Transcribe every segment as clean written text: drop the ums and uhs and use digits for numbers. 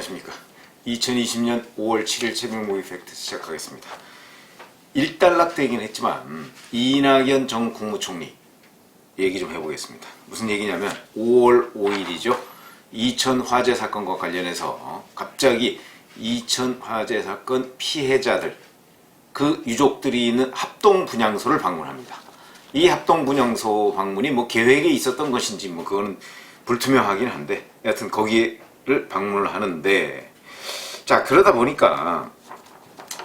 안녕하십니까. 2020년 5월 7일 새벽 모의 팩트 시작하겠습니다. 일단락되긴 했지만 이낙연 전 국무총리 얘기 좀 해보겠습니다. 무슨 얘기냐면 5월 5일이죠. 이천 화재 사건과 관련해서 갑자기 이천 화재 사건 피해자들 그 유족들이 있는 합동분향소를 방문합니다. 이 합동분향소 방문이 뭐 계획에 있었던 것인지 뭐 그거는 불투명하긴 한데 여하튼 거기를 방문을 하는데, 자 그러다 보니까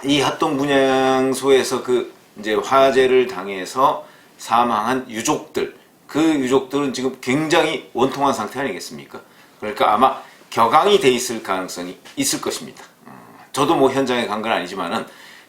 이 합동분향소에서 그 이제 화재를 당해서 사망한 유족들, 그 유족들은 지금 굉장히 원통한 상태 아니겠습니까? 그러니까 아마 격앙이 돼 있을 가능성이 있을 것입니다. 저도 뭐 현장에 간 건 아니지만은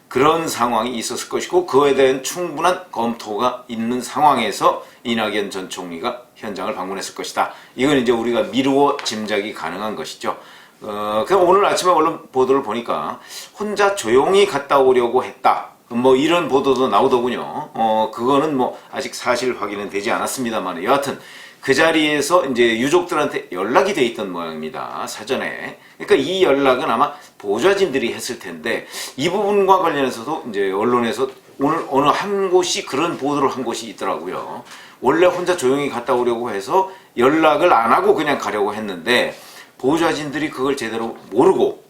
그런 상황이 있었을 것이고 그거에 대한 충분한 검토가 있는 상황에서 이낙연 전 총리가 현장을 방문했을 것이다. 이건 이제 우리가 미루어 짐작이 가능한 것이죠. 그럼 오늘 아침에 언론 보도를 보니까 혼자 조용히 갔다 오려고 했다. 뭐 이런 보도도 나오더군요. 그거는 뭐 아직 사실 확인은 되지 않았습니다만 여하튼 그 자리에서 이제 유족들한테 연락이 돼 있던 모양입니다. 사전에. 그러니까 이 연락은 아마 보좌진들이 했을 텐데 이 부분과 관련해서도 이제 언론에서 오늘 어느 한 곳이 그런 보도를 한 곳이 있더라고요. 원래 혼자 조용히 갔다 오려고 해서 연락을 안 하고 그냥 가려고 했는데 보좌진들이 그걸 제대로 모르고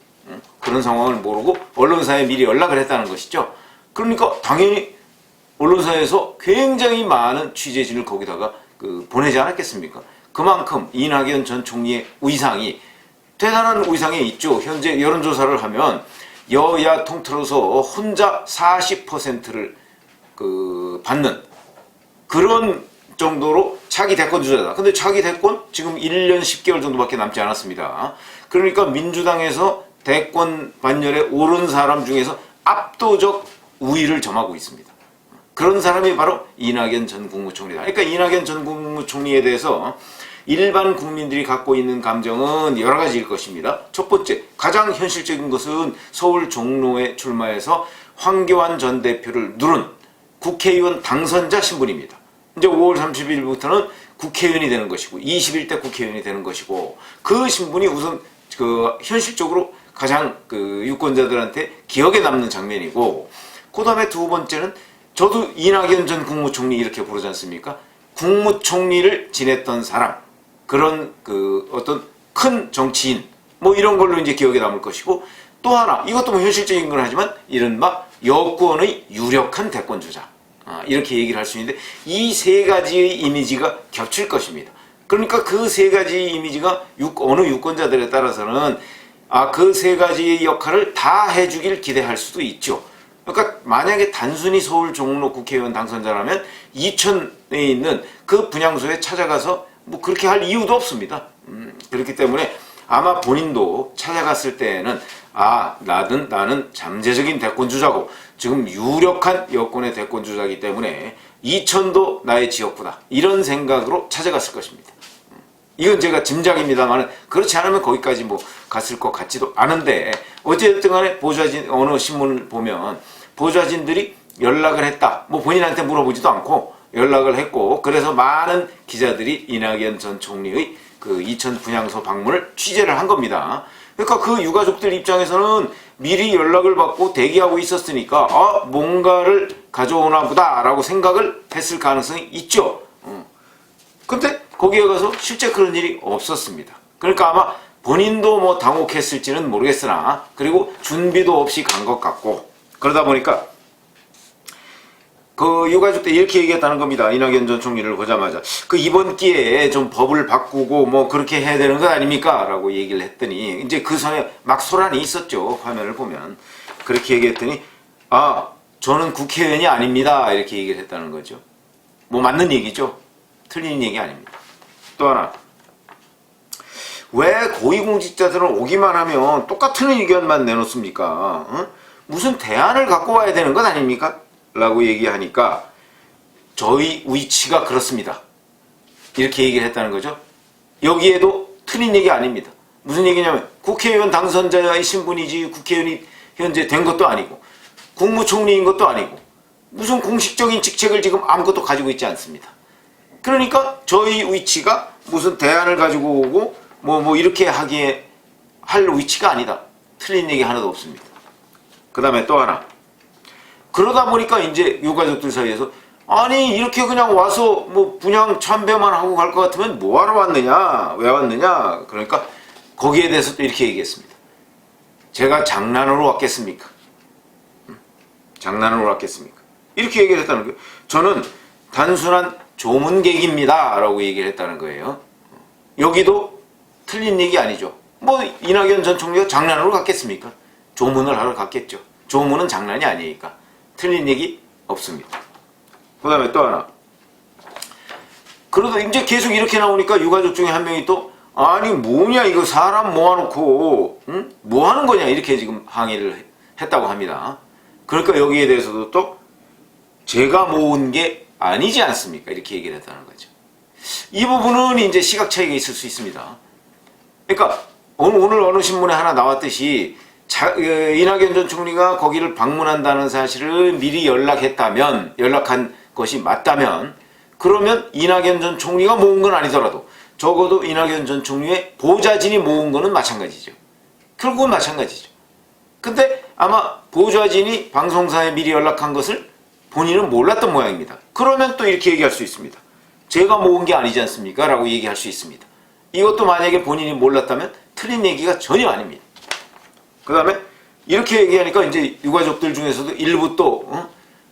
그런 상황을 모르고 언론사에 미리 연락을 했다는 것이죠. 그러니까 당연히 언론사에서 굉장히 많은 취재진을 거기다가 보내지 않았겠습니까? 그만큼 이낙연 전 총리의 위상이 대단한 위상에 있죠. 현재 여론조사를 하면 여야 통틀어서 혼자 40%를 받는 그런 정도로 차기 대권 주자다. 근데 차기 대권 지금 1년 10개월 정도밖에 남지 않았습니다. 그러니까 민주당에서 대권 반열에 오른 사람 중에서 압도적 우위를 점하고 있습니다. 그런 사람이 바로 이낙연 전 국무총리다. 그러니까 이낙연 전 국무총리에 대해서 일반 국민들이 갖고 있는 감정은 여러 가지일 것입니다. 첫 번째, 가장 현실적인 것은 서울 종로에 출마해서 황교안 전 대표를 누른 국회의원 당선자 신분입니다. 이제 5월 30일부터는 국회의원이 되는 것이고 21대 국회의원이 되는 것이고 그 신분이 우선 현실적으로 가장 유권자들한테 기억에 남는 장면이고, 그 다음에 두 번째는 저도 이낙연 전 국무총리 이렇게 부르지 않습니까? 국무총리를 지냈던 사람, 그런 어떤 큰 정치인, 뭐 이런 걸로 이제 기억에 남을 것이고, 또 하나, 이것도 뭐 현실적인 건 하지만 이른바 여권의 유력한 대권주자, 이렇게 얘기를 할 수 있는데 이 세 가지의 이미지가 겹칠 것입니다. 그러니까 그 세 가지 이미지가 어느 유권자들에 따라서는 그 세 가지의 역할을 다 해주길 기대할 수도 있죠. 그러니까 만약에 단순히 서울 종로 국회의원 당선자라면 이천에 있는 그 분향소에 찾아가서 뭐 그렇게 할 이유도 없습니다. 그렇기 때문에 아마 본인도 찾아갔을 때에는 나는 잠재적인 대권주자고 지금 유력한 여권의 대권주자이기 때문에 이천도 나의 지역구다, 이런 생각으로 찾아갔을 것입니다. 이건 제가 짐작입니다만 그렇지 않으면 거기까지 뭐 갔을 것 같지도 않은데, 어쨌든 간에 보좌진 어느 신문을 보면 보좌진들이 연락을 했다, 뭐 본인한테 물어보지도 않고 연락을 했고, 그래서 많은 기자들이 이낙연 전 총리의 이천 분향소 방문을 취재를 한 겁니다. 그러니까 그 유가족들 입장에서는 미리 연락을 받고 대기하고 있었으니까 뭔가를 가져오나 보다 라고 생각을 했을 가능성이 있죠. 근데 거기에 가서 실제 그런 일이 없었습니다. 그러니까 아마 본인도 뭐 당혹했을지는 모르겠으나, 그리고 준비도 없이 간 것 같고, 그러다 보니까 유가족들 이렇게 얘기했다는 겁니다. 이낙연 전 총리를 보자마자 이번 기회에 좀 법을 바꾸고 뭐 그렇게 해야 되는 것 아닙니까? 라고 얘기를 했더니 이제 그 선에 막 소란이 있었죠. 화면을 보면 그렇게 얘기했더니 저는 국회의원이 아닙니다, 이렇게 얘기를 했다는 거죠. 뭐 맞는 얘기죠. 틀린 얘기 아닙니다. 또 하나, 왜 고위공직자들은 오기만 하면 똑같은 의견만 내놓습니까? 무슨 대안을 갖고 와야 되는 것 아닙니까? 라고 얘기하니까 저희 위치가 그렇습니다, 이렇게 얘기를 했다는 거죠. 여기에도 틀린 얘기 아닙니다. 무슨 얘기냐면 국회의원 당선자의 신분이지 국회의원이 현재 된 것도 아니고 국무총리인 것도 아니고 무슨 공식적인 직책을 지금 아무것도 가지고 있지 않습니다. 그러니까 저희 위치가 무슨 대안을 가지고 오고 뭐 이렇게 하기에 할 위치가 아니다. 틀린 얘기 하나도 없습니다. 그 다음에 또 하나. 그러다 보니까 이제 유가족들 사이에서 아니 이렇게 그냥 와서 뭐 분양 참배만 하고 갈 것 같으면 뭐하러 왔느냐, 왜 왔느냐. 그러니까 거기에 대해서 또 이렇게 얘기했습니다. 제가 장난으로 왔겠습니까? 장난으로 왔겠습니까? 이렇게 얘기를 했다는 거예요. 저는 단순한 조문객입니다 라고 얘기를 했다는 거예요. 여기도 틀린 얘기 아니죠. 뭐 이낙연 전 총리가 장난으로 갔겠습니까? 조문을 하러 갔겠죠. 조문은 장난이 아니니까 틀린 얘기 없습니다. 그 다음에 또 하나. 그러다 이제 계속 이렇게 나오니까 유가족 중에 한 명이 또 아니 뭐냐 이거 사람 모아놓고 응? 뭐 하는 거냐 이렇게 지금 항의를 했다고 합니다. 그러니까 여기에 대해서도 또 제가 모은 게 아니지 않습니까? 이렇게 얘기를 했다는 거죠. 이 부분은 이제 시각 차이가 있을 수 있습니다. 그러니까 오늘 어느 신문에 하나 나왔듯이 이낙연 전 총리가 거기를 방문한다는 사실을 미리 연락한 것이 맞다면 그러면 이낙연 전 총리가 모은 건 아니더라도 적어도 이낙연 전 총리의 보좌진이 모은 거는 마찬가지죠. 결국은 마찬가지죠. 근데 아마 보좌진이 방송사에 미리 연락한 것을 본인은 몰랐던 모양입니다. 그러면 또 이렇게 얘기할 수 있습니다. 제가 모은 게 아니지 않습니까? 라고 얘기할 수 있습니다. 이것도 만약에 본인이 몰랐다면 틀린 얘기가 전혀 아닙니다. 그 다음에 이렇게 얘기하니까 이제 유가족들 중에서도 일부 또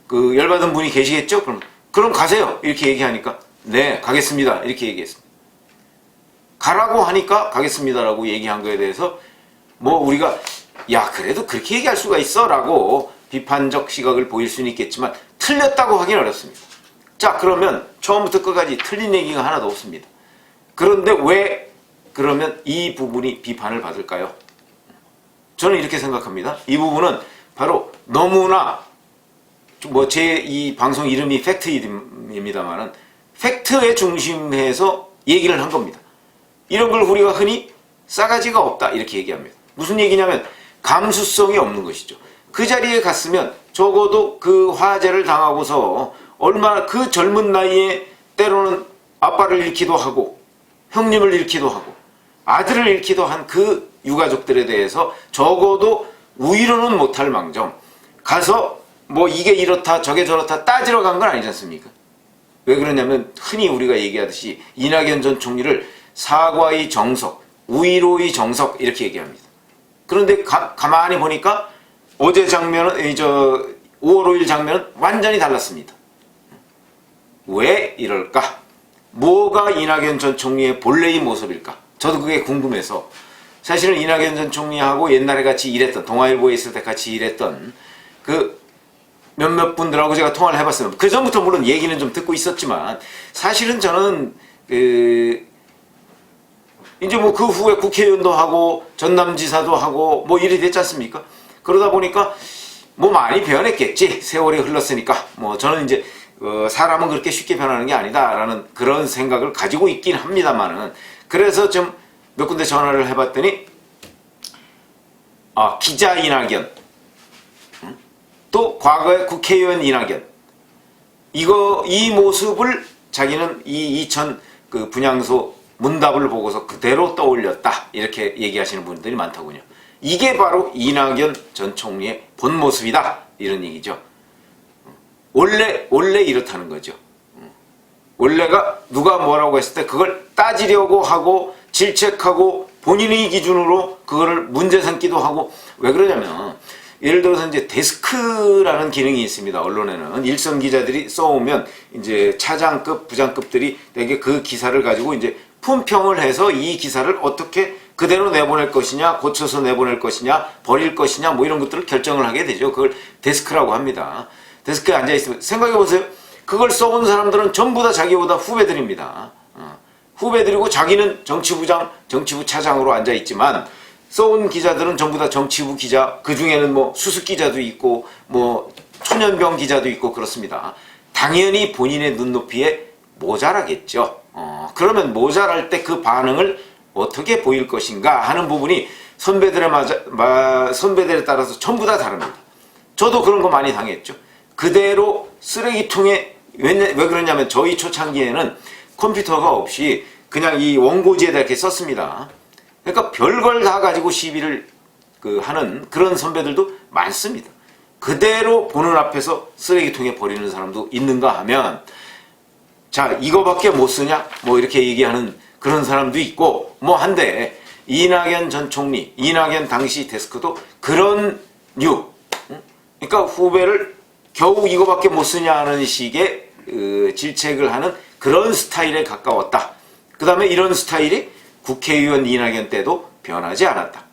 그 열받은 분이 계시겠죠? 그럼 가세요. 이렇게 얘기하니까 네 가겠습니다. 이렇게 얘기했습니다. 가라고 하니까 가겠습니다라고 얘기한 거에 대해서 뭐 우리가 야 그래도 그렇게 얘기할 수가 있어 라고 비판적 시각을 보일 수는 있겠지만 틀렸다고 하긴 어렵습니다. 자 그러면 처음부터 끝까지 틀린 얘기가 하나도 없습니다. 그런데 왜 그러면 이 부분이 비판을 받을까요? 저는 이렇게 생각합니다. 이 부분은 바로 너무나 뭐 제 이 방송 이름이 팩트입니다만은 팩트의 중심에서 얘기를 한 겁니다. 이런 걸 우리가 흔히 싸가지가 없다 이렇게 얘기합니다. 무슨 얘기냐면 감수성이 없는 것이죠. 그 자리에 갔으면 적어도 그 화재를 당하고서 얼마나 그 젊은 나이에 때로는 아빠를 잃기도 하고 형님을 잃기도 하고 아들을 잃기도 한 그 유가족들에 대해서 적어도 우위로는 못할 망정 가서 뭐 이게 이렇다 저게 저렇다 따지러 간 건 아니지 않습니까? 왜 그러냐면 흔히 우리가 얘기하듯이 이낙연 전 총리를 사과의 정석, 우위로의 정석 이렇게 얘기합니다. 그런데 가만히 보니까 어제 장면은 5월 5일 장면은 완전히 달랐습니다. 왜 이럴까? 뭐가 이낙연 전 총리의 본래의 모습일까? 저도 그게 궁금해서 사실은 이낙연 전 총리하고 옛날에 같이 일했던 동아일보에 있을 때 같이 일했던 그 몇몇 분들하고 제가 통화를 해봤어요. 그 전부터 물론 얘기는 좀 듣고 있었지만 사실은 저는 이제 뭐 그 후에 국회의원도 하고 전남지사도 하고 뭐 일이 됐지 않습니까? 그러다 보니까 뭐 많이 변했겠지. 세월이 흘렀으니까. 뭐 저는 이제 사람은 그렇게 쉽게 변하는 게 아니다라는 그런 생각을 가지고 있긴 합니다만은 그래서 좀 몇 군데 전화를 해봤더니 기자 이낙연 또 과거의 국회의원 이낙연 이 모습을 자기는 이 이천 그 분향소 문답을 보고서 그대로 떠올렸다 이렇게 얘기하시는 분들이 많더군요. 이게 바로 이낙연 전 총리의 본 모습이다 이런 얘기죠. 원래 이렇다는 거죠. 원래가 누가 뭐라고 했을 때 그걸 따지려고 하고 질책하고 본인의 기준으로 그거를 문제 삼기도 하고 왜 그러냐면 예를 들어서 이제 데스크라는 기능이 있습니다. 언론에는 일선 기자들이 써오면 이제 차장급, 부장급들이 되게 그 기사를 가지고 이제 품평을 해서 이 기사를 어떻게 그대로 내보낼 것이냐, 고쳐서 내보낼 것이냐, 버릴 것이냐, 뭐 이런 것들을 결정을 하게 되죠. 그걸 데스크라고 합니다. 데스크에 앉아있으면 생각해보세요. 그걸 써온 사람들은 전부 다 자기보다 후배들입니다. 후배들이고 자기는 정치부장, 정치부 차장으로 앉아있지만 써온 기자들은 전부 다 정치부 기자, 그 중에는 뭐 수습 기자도 있고 뭐 초년병 기자도 있고 그렇습니다. 당연히 본인의 눈높이에 모자라겠죠. 그러면 모자랄 때 그 반응을 어떻게 보일 것인가 하는 부분이 선배들에 따라서 전부 다 다릅니다. 저도 그런 거 많이 당했죠. 그대로 쓰레기통에 왜 그러냐면 저희 초창기에는 컴퓨터가 없이 그냥 이 원고지에다 이렇게 썼습니다. 그러니까 별걸 다 가지고 시비를 하는 그런 선배들도 많습니다. 그대로 보는 앞에서 쓰레기통에 버리는 사람도 있는가 하면, 자, 이거밖에 못 쓰냐? 뭐 이렇게 얘기하는 그런 사람도 있고, 뭐 한데, 이낙연 전 총리, 이낙연 당시 데스크도 그런 그러니까 후배를 겨우 이거밖에 못 쓰냐 하는 식의 질책을 하는 그런 스타일에 가까웠다. 그 다음에 이런 스타일이 국회의원 이낙연 때도 변하지 않았다.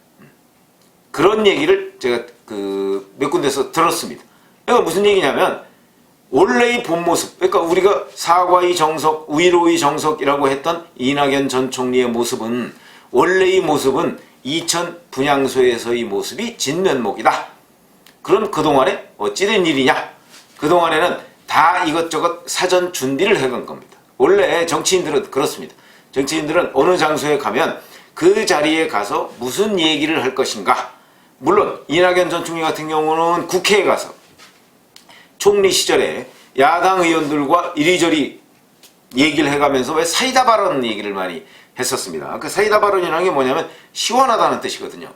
그런 얘기를 제가 몇 군데서 들었습니다. 그러니까 무슨 얘기냐면, 원래의 본 모습, 그러니까 우리가 사과의 정석, 위로의 정석이라고 했던 이낙연 전 총리의 모습은, 원래의 모습은 이천 분향소에서의 모습이 진면목이다. 그럼 그동안에 어찌된 일이냐? 그동안에는 다 이것저것 사전 준비를 해간 겁니다. 원래 정치인들은 그렇습니다. 정치인들은 어느 장소에 가면 그 자리에 가서 무슨 얘기를 할 것인가. 물론 이낙연 전 총리 같은 경우는 국회에 가서 총리 시절에 야당 의원들과 이리저리 얘기를 해가면서 왜 사이다 발언 얘기를 많이 했었습니다. 그 사이다 발언이라는 게 뭐냐면 시원하다는 뜻이거든요.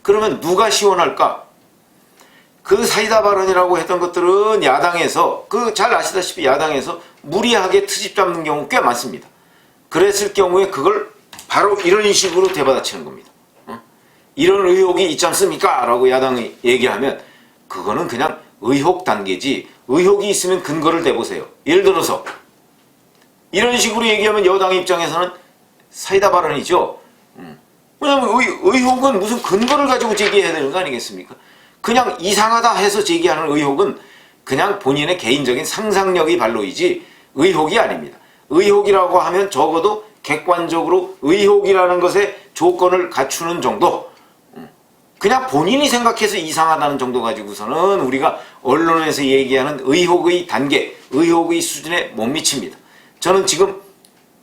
그러면 누가 시원할까? 그 사이다 발언이라고 했던 것들은 야당에서, 잘 아시다시피 야당에서 무리하게 트집 잡는 경우 꽤 많습니다. 그랬을 경우에 그걸 바로 이런 식으로 대받아치는 겁니다. 이런 의혹이 있지 않습니까? 라고 야당이 얘기하면 그거는 그냥 의혹 단계지, 의혹이 있으면 근거를 대보세요. 예를 들어서 이런 식으로 얘기하면 여당 입장에서는 사이다 발언이죠. 왜냐하면 의혹은 무슨 근거를 가지고 제기해야 되는 거 아니겠습니까? 그냥 이상하다 해서 제기하는 의혹은 그냥 본인의 개인적인 상상력이 발로이지 의혹이 아닙니다. 의혹이라고 하면 적어도 객관적으로 의혹이라는 것의 조건을 갖추는 정도, 그냥 본인이 생각해서 이상하다는 정도 가지고서는 우리가 언론에서 얘기하는 의혹의 단계, 의혹의 수준에 못 미칩니다. 저는 지금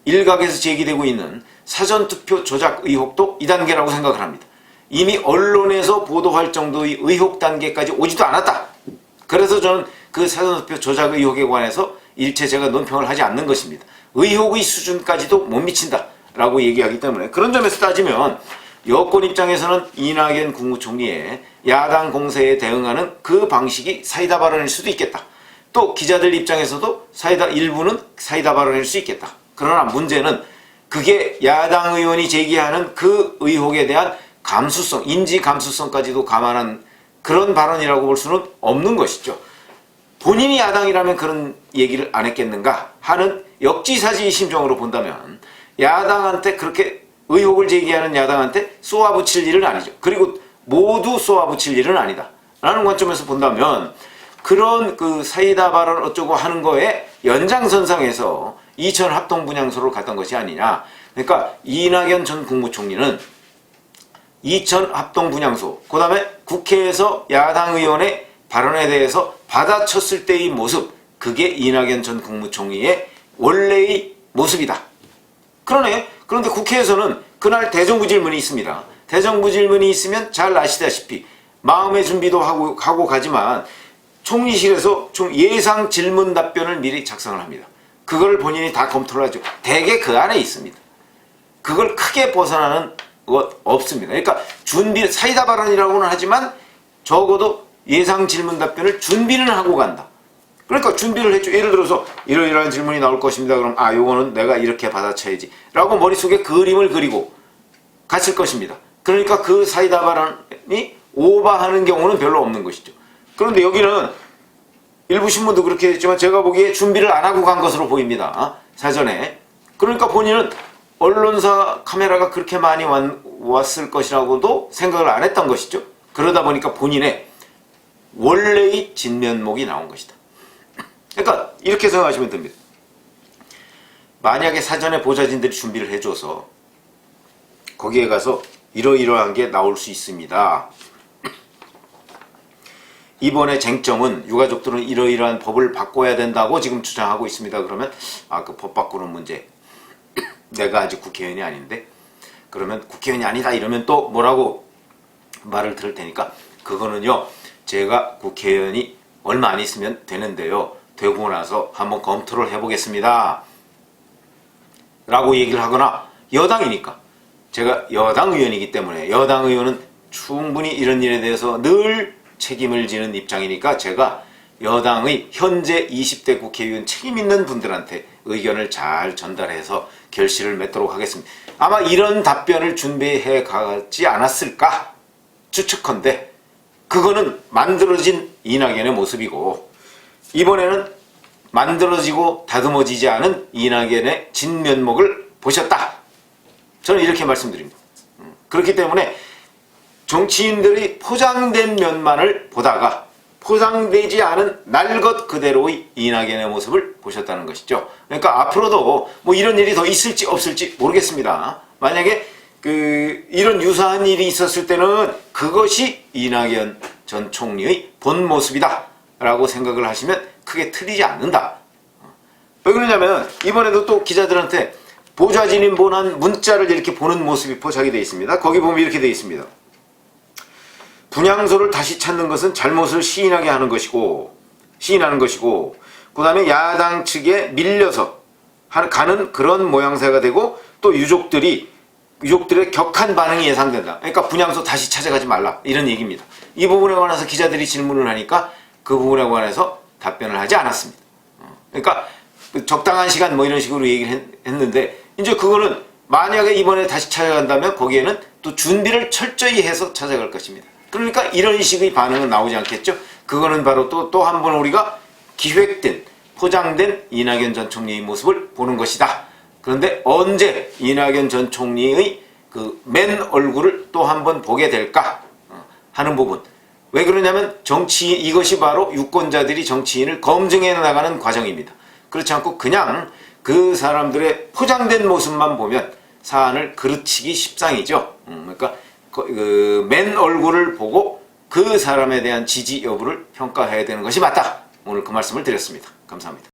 일각에서 제기되고 있는 사전투표 조작 의혹도 이 단계라고 생각을 합니다. 이미 언론에서 보도할 정도의 의혹 단계까지 오지도 않았다. 그래서 저는 그 사전투표 조작 의혹에 관해서 일체 제가 논평을 하지 않는 것입니다. 의혹의 수준까지도 못 미친다 라고 얘기하기 때문에, 그런 점에서 따지면 여권 입장에서는 이낙연 국무총리의 야당 공세에 대응하는 그 방식이 사이다 발언일 수도 있겠다. 또 기자들 입장에서도 일부는 사이다 발언일 수 있겠다. 그러나 문제는 그게 야당 의원이 제기하는 그 의혹에 대한 감수성, 인지 감수성까지도 감안한 그런 발언이라고 볼 수는 없는 것이죠. 본인이 야당이라면 그런 얘기를 안 했겠는가 하는 역지사지 심정으로 본다면, 야당한테 그렇게 의혹을 제기하는 야당한테 쏘아붙일 일은 아니죠. 그리고 모두 쏘아붙일 일은 아니다 라는 관점에서 본다면, 그런 사이다 발언 어쩌고 하는 거에 연장선상에서 이천 합동분향소를 갔던 것이 아니냐. 그러니까 이낙연 전 국무총리는 이천 합동분향소, 그 다음에 국회에서 야당 의원의 발언에 대해서 받아쳤을 때의 모습, 그게 이낙연 전 국무총리의 원래의 모습이다. 그런데 국회에서는 그날 대정부질문이 있습니다. 대정부질문이 있으면 잘 아시다시피 마음의 준비도 하고 가지만 총리실에서 좀 예상 질문 답변을 미리 작성을 합니다. 그걸 본인이 다 검토를 하죠. 대개 그 안에 있습니다. 그걸 크게 벗어나는 것 없습니다. 그러니까 사이다 발언이라고는 하지만 적어도 예상 질문 답변을 준비는 하고 간다. 그러니까 준비를 했죠. 예를 들어서 이러이러한 질문이 나올 것입니다. 그럼 요거는 내가 이렇게 받아쳐야지 라고 머릿속에 그림을 그리고 갔을 것입니다. 그러니까 그 사이다 발언이 오버하는 경우는 별로 없는 것이죠. 그런데 여기는 일부 신문도 그렇게 했지만 제가 보기에 준비를 안 하고 간 것으로 보입니다. 사전에. 그러니까 본인은 언론사 카메라가 그렇게 많이 왔을 것이라고도 생각을 안 했던 것이죠. 그러다 보니까 본인의 원래의 진면목이 나온 것이다. 그러니까 이렇게 생각하시면 됩니다. 만약에 사전에 보좌진들이 준비를 해줘서 거기에 가서 이러이러한 게 나올 수 있습니다. 이번에 쟁점은 유가족들은 이러이러한 법을 바꿔야 된다고 지금 주장하고 있습니다. 그러면 그 법 바꾸는 문제, 내가 아직 국회의원이 아닌데, 그러면 국회의원이 아니다 이러면 또 뭐라고 말을 들을 테니까, 그거는요 제가 국회의원이 얼마 안 있으면 되는데요, 되고 나서 한번 검토를 해보겠습니다 라고 얘기를 하거나, 여당이니까 제가 여당 의원이기 때문에 여당 의원은 충분히 이런 일에 대해서 늘 책임을 지는 입장이니까 제가 여당의 현재 20대 국회의원 책임 있는 분들한테 의견을 잘 전달해서 결실을 맺도록 하겠습니다. 아마 이런 답변을 준비해 가지 않았을까 추측컨대 그거는 만들어진 이낙연의 모습이고 이번에는 만들어지고 다듬어지지 않은 이낙연의 진면목을 보셨다. 저는 이렇게 말씀드립니다. 그렇기 때문에 정치인들이 포장된 면만을 보다가 포장되지 않은 날 것 그대로의 이낙연의 모습을 보셨다는 것이죠. 그러니까 앞으로도 뭐 이런 일이 더 있을지 없을지 모르겠습니다. 만약에 이런 유사한 일이 있었을 때는 그것이 이낙연 전 총리의 본 모습이다 라고 생각을 하시면 크게 틀리지 않는다. 왜 그러냐면 이번에도 또 기자들한테 보좌진이 보낸 문자를 이렇게 보는 모습이 포착이 되어 있습니다. 거기 보면 이렇게 되어 있습니다. 분향소를 다시 찾는 것은 잘못을 시인하는 것이고 그 다음에 야당 측에 밀려서 가는 그런 모양새가 되고 또 유족들의 격한 반응이 예상된다. 그러니까 분향소 다시 찾아가지 말라 이런 얘기입니다. 이 부분에 관해서 기자들이 질문을 하니까 그 부분에 관해서 답변을 하지 않았습니다. 그러니까 적당한 시간 뭐 이런 식으로 얘기를 했는데 이제 그거는 만약에 이번에 다시 찾아간다면 거기에는 또 준비를 철저히 해서 찾아갈 것입니다. 그러니까 이런 식의 반응은 나오지 않겠죠. 그거는 바로 또 한 번 우리가 기획된 포장된 이낙연 전 총리의 모습을 보는 것이다. 그런데 언제 이낙연 전 총리의 그 맨 얼굴을 또 한 번 보게 될까 하는 부분. 왜 그러냐면 이것이 바로 유권자들이 정치인을 검증해 나가는 과정입니다. 그렇지 않고 그냥 그 사람들의 포장된 모습만 보면 사안을 그르치기 십상이죠. 그러니까 맨 얼굴을 보고 그 사람에 대한 지지 여부를 평가해야 되는 것이 맞다. 오늘 그 말씀을 드렸습니다. 감사합니다.